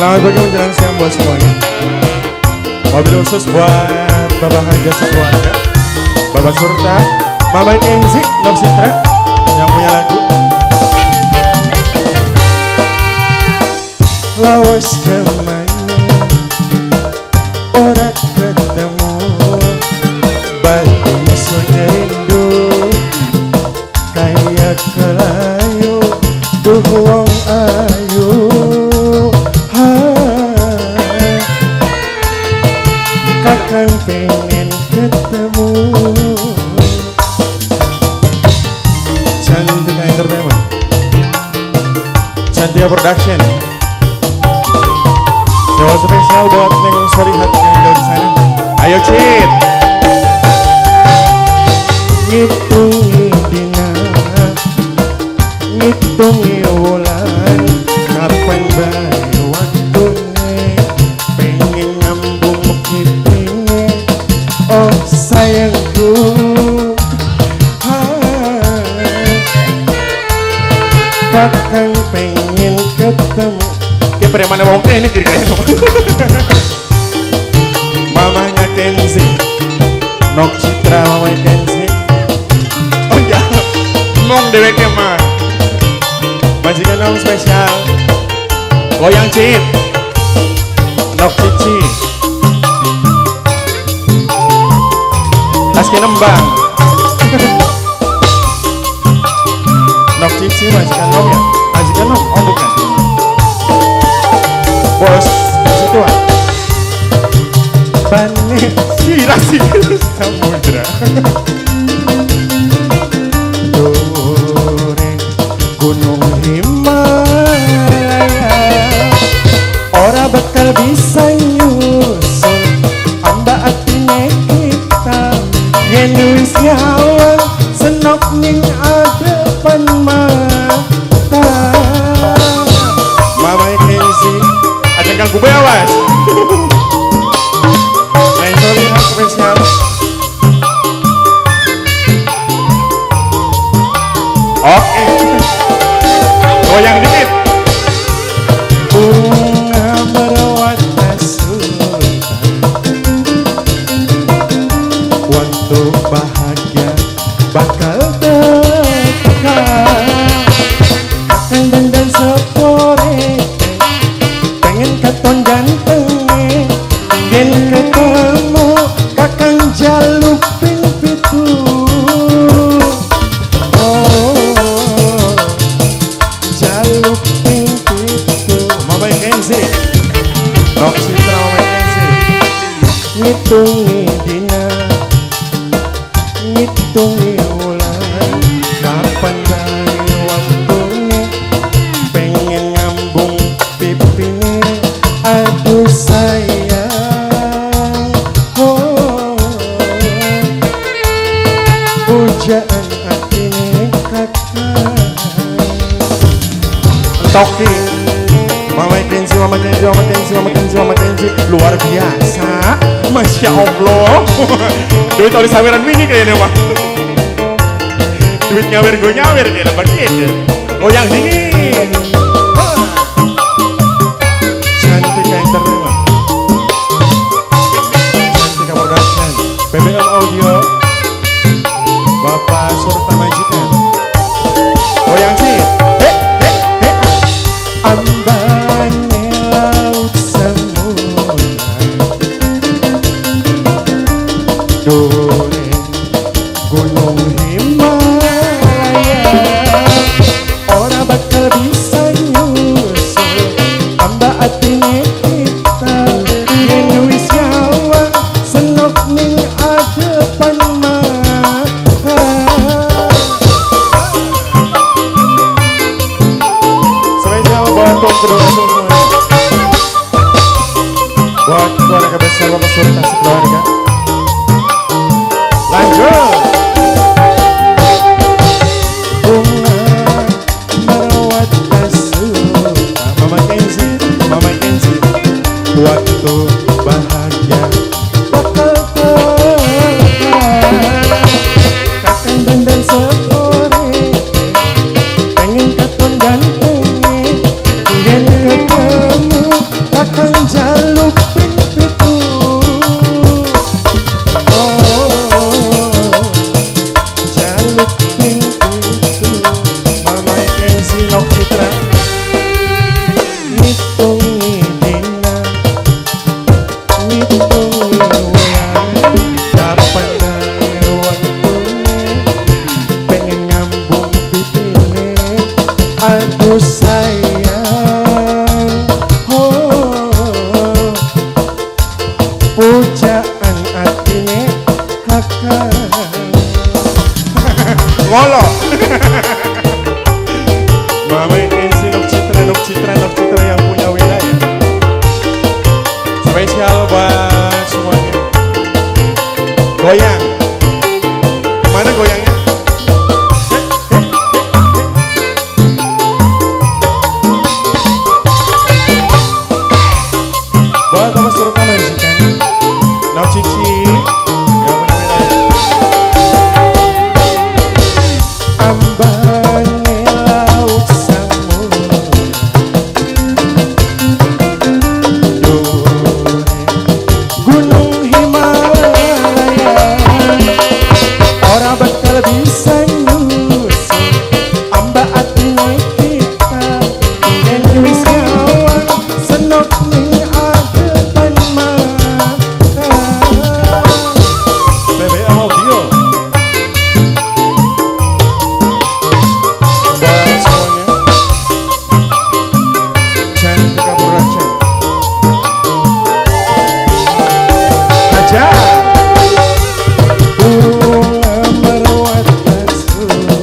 Selamat pagi menjelang siang buat semuanya. Mobil khusus buat Bapak Haja sekeluarga, Bapak Surta, Mama Kenzi, Nok Citra yang punya lagu Lawas kemana orang ketemu batu sudah rindu kayak kelayu duh wong ayu kakang pengen ketemu. Cantika Entertainment, Cantika Production. Sewa spesial buat Neng Solihat yang ada di sana. Ayo Cid. Ngitungi dina, ngitungi wulan, kapan bae waktune, pengen ngambung kipinge, oh sayangku. Kakang pengen ketemu. Ya pada mana wong ini kira-kira. Mamanya Kenzi, Nok Citra, mamanya Kenzi. Oh ya, mong dewek mah. Majikan dong spesial. Goyang Cid, Nok Cici, Aski Nembang. Nok Cici majikan dong ya, majikan dong, oh bukan. Bos situ Bane Sirasi Samudra Dore Gunung Himalaya ora bakal bisa nyusul amba atine kita yen wis nyawang senok ning adepan mata. Mama Kenzi ajak Kang Bewas. Neng Solihat spesial. Oke. Goyang dikit. Bunga berwarna sultan, waktu bahagia bakal dekat. Akan dandan sepore, pengen katon gantenge, yen ketemu kakang jaluk ping pitu. Oh, jaluk ping pitu. Mama Kenzi, Nok Citra, Mama Kenzi. Ngitungi dina, ngitungi wulan, kapan bae waktune, pengen ngambung pipine, aduh sayang. Oh, pujaan atine kakang. Toki Mama Kenzi, Mama Kenzi, Mama Kenzi, Mama Kenzi, Mama Kenzi, luar biasa, Masya Allah. Duit oleh saweran wingi kayaknya mah. Duit nyawer gue nyawer kayaknya begitu. Goyang dingin. Cantika Entertainment, Cantika Production, BBM Audio, Bapak Surta majikan. Goyang Cid. Ambane laut samudra, dore gunung Himalaya ora bakal bisa nyusul amba atine kita yen wis nyawang senok ning adepan mata. Spesial buat kedua semuanya, buat keluarga besar Bapak Surta sekeluarga. Lanjut. Bunga berwarna sultan, Mama Kenzi, Mama Kenzi, waktu bahagia bakal dekat. Kakang dandan sepore, pengen katon gantenge, yen ketemu Spesial buat semuanya. Goyang. Mana goyangnya? Buat Bapak Surta majikan. Nau Cici. Yang benar-benar. Ambane laut samudra. Gunung Himalaya. Orang bakal bisa nyusul amba atine kita. Yang wis kawan senok ning adepan mata. BBM Audio. Buat semuanya. Jangan kabur aja. Aja. Bunga merawat surga.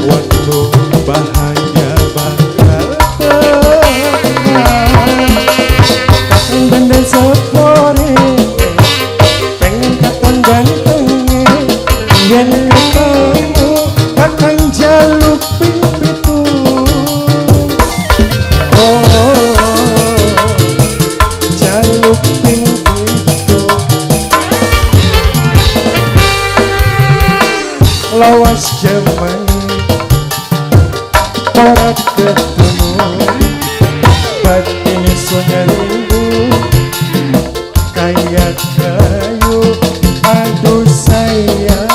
Waktu bahagia bakal tenang. Kapan bandel sepore, pengen kapan gantengnya. Yen kamu akan jaluk pipitu. Jaluk pipitu. Lawas jaman orang ketemu. Batin sonya rindu kayak kayu. Aduh sayang.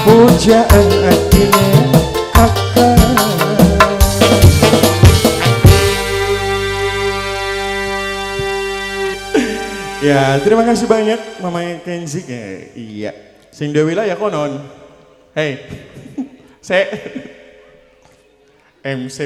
Pujaan hatinya kakak. Ya, terima kasih banyak Mamanya Kenzik ya. Iya. Sing dewi lah ya konon. Hei. MC